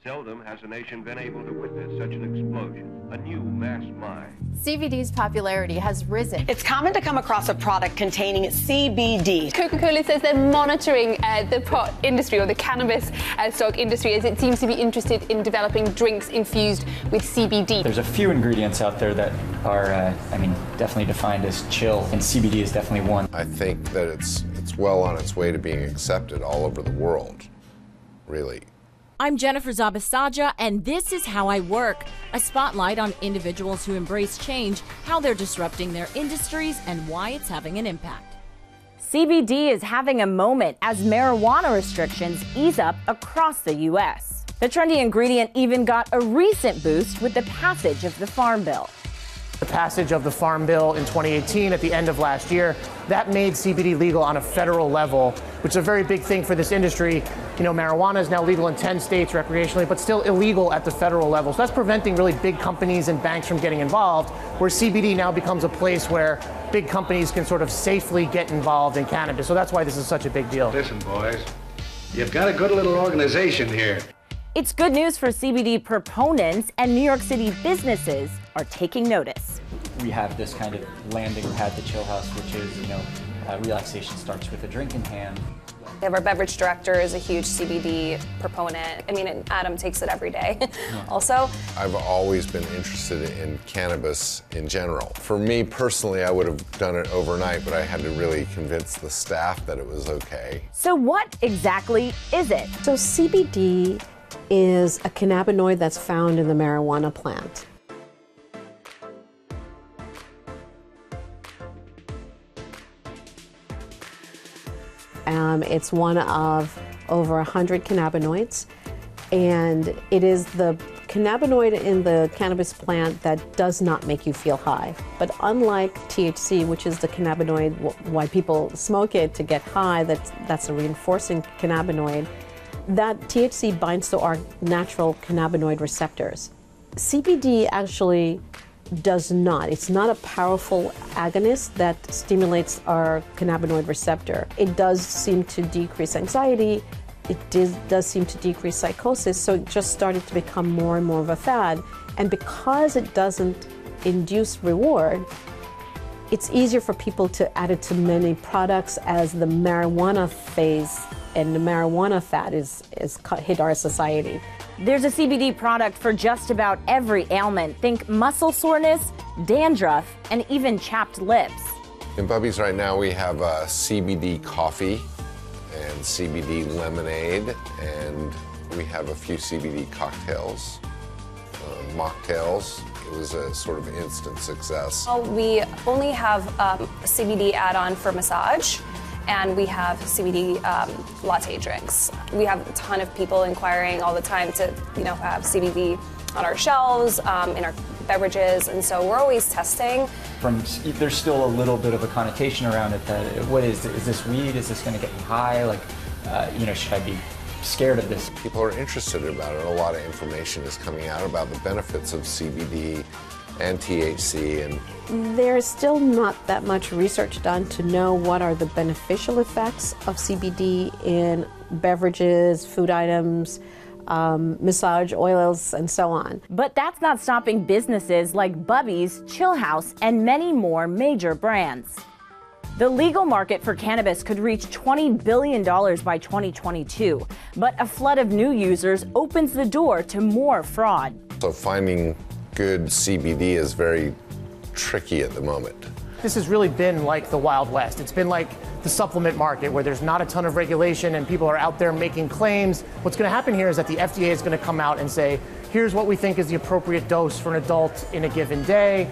Seldom has a nation been able to witness such an explosion, a new mass mind. CBD's popularity has risen. It's common to come across a product containing CBD. Coca-Cola says they're monitoring the pot industry or the cannabis stock industry as it seems to be interested in developing drinks infused with CBD. There's a few ingredients out there that are, definitely defined as chill, and CBD is definitely one. I think that it's well on its way to being accepted all over the world, really. I'm Jennifer Zabasaja, and this is How I Work, a spotlight on individuals who embrace change, how they're disrupting their industries, and why it's having an impact. CBD is having a moment as marijuana restrictions ease up across the U.S. The trendy ingredient even got a recent boost with the passage of the Farm Bill. The passage of the Farm Bill in 2018 at the end of last year, that made CBD legal on a federal level, which is a very big thing for this industry. You know, marijuana is now legal in 10 states recreationally, but still illegal at the federal level. So that's preventing really big companies and banks from getting involved, where CBD now becomes a place where big companies can sort of safely get involved in cannabis. So that's why this is such a big deal. Listen, boys, you've got a good little organization here. It's good news for CBD proponents, and New York City businesses are taking notice. We have this kind of landing pad, the chill house, which is, relaxation starts with a drink in hand. We have our beverage director is a huge CBD proponent. I mean, Adam takes it every day also. I've always been interested in cannabis in general. For me personally, I would have done it overnight, but I had to really convince the staff that it was okay. So what exactly is it? So CBD is a cannabinoid that's found in the marijuana plant. It's one of over 100 cannabinoids, and it is the cannabinoid in the cannabis plant that does not make you feel high. But unlike THC, which is the cannabinoid why people smoke it to get high, that's a reinforcing cannabinoid, that THC binds to our natural cannabinoid receptors. CBD actually does not. It's not a powerful agonist that stimulates our cannabinoid receptor. It does seem to decrease anxiety. It does seem to decrease psychosis, so it just started to become more and more of a fad. And because it doesn't induce reward, it's easier for people to add it to many products as the marijuana phase and the marijuana fad is hit our society. There's a CBD product for just about every ailment. Think muscle soreness, dandruff, and even chapped lips. In Bubby's right now we have CBD coffee and CBD lemonade, and we have a few CBD cocktails, mocktails. It was a sort of instant success. We only have a CBD add-on for massage, and we have CBD latte drinks. We have a ton of people inquiring all the time to, have CBD on our shelves, in our beverages, and so we're always testing. There's still a little bit of a connotation around it that, what is this weed? Is this going to get me high? Should I be scared of this? People are interested about it. A lot of information is coming out about the benefits of CBD and THC. And there's still not that much research done to know what are the beneficial effects of CBD in beverages, food items, massage oils, and so on. But that's not stopping businesses like Bubby's, Chill House, and many more major brands. The legal market for cannabis could reach $20 billion by 2022, but a flood of new users opens the door to more fraud. So finding good CBD is very tricky at the moment. This has really been like the Wild West. It's been like the supplement market where there's not a ton of regulation and people are out there making claims. What's going to happen here is that the FDA is going to come out and say, here's what we think is the appropriate dose for an adult in a given day.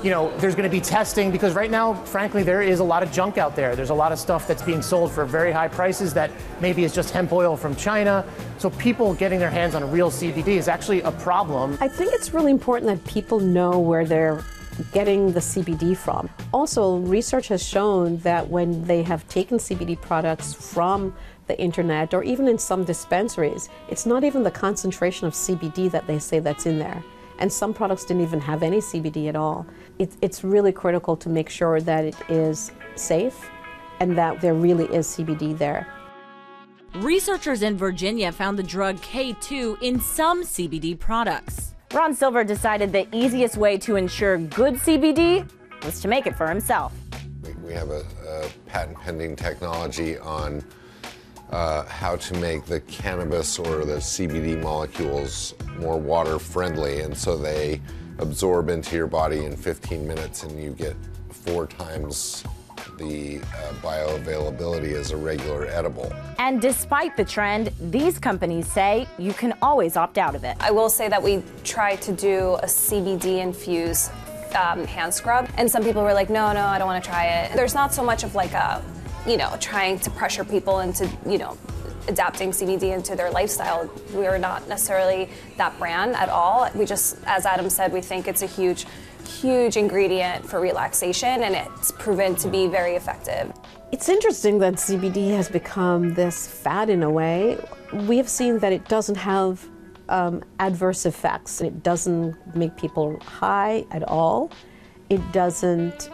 There's going to be testing, because right now, frankly, there is a lot of junk out there. There's a lot of stuff that's being sold for very high prices that maybe is just hemp oil from China. So people getting their hands on real CBD is actually a problem. I think it's really important that people know where they're getting the CBD from. Also, research has shown that when they have taken CBD products from the internet or even in some dispensaries, it's not even the concentration of CBD that they say that's in there. And some products didn't even have any CBD at all. It's really critical to make sure that it is safe and that there really is CBD there. Researchers in Virginia found the drug K2 in some CBD products. Ron Silver decided the easiest way to ensure good CBD was to make it for himself. We have a patent pending technology on how to make the cannabis or the CBD molecules more water friendly, and so they absorb into your body in 15 minutes and you get 4 times the bioavailability as a regular edible. And despite the trend, these companies say you can always opt out of it. I will say that we tried to do a CBD infused hand scrub, and some people were like, no, I don't want to try it. There's not so much of like a, trying to pressure people into, adapting CBD into their lifestyle. We're not necessarily that brand at all. We just, as Adam said, we think it's a huge ingredient for relaxation, and it's proven to be very effective. It's interesting that CBD has become this fad in a way. We have seen that it doesn't have adverse effects. It doesn't make people high at all. It doesn't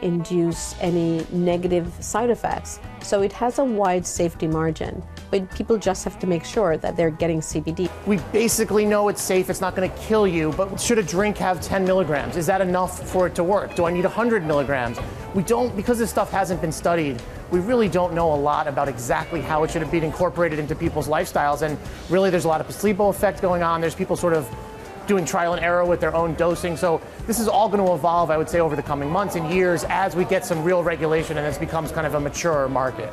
induce any negative side effects. So it has a wide safety margin, but people just have to make sure that they're getting CBD. We basically know it's safe, it's not going to kill you, but should a drink have 10 milligrams? Is that enough for it to work? Do I need 100 milligrams? We don't, because this stuff hasn't been studied, we really don't know a lot about exactly how it should have been incorporated into people's lifestyles, and really there's a lot of placebo effect going on. There's people sort of doing trial and error with their own dosing. So this is all going to evolve, I would say, over the coming months and years as we get some real regulation and this becomes kind of a mature market.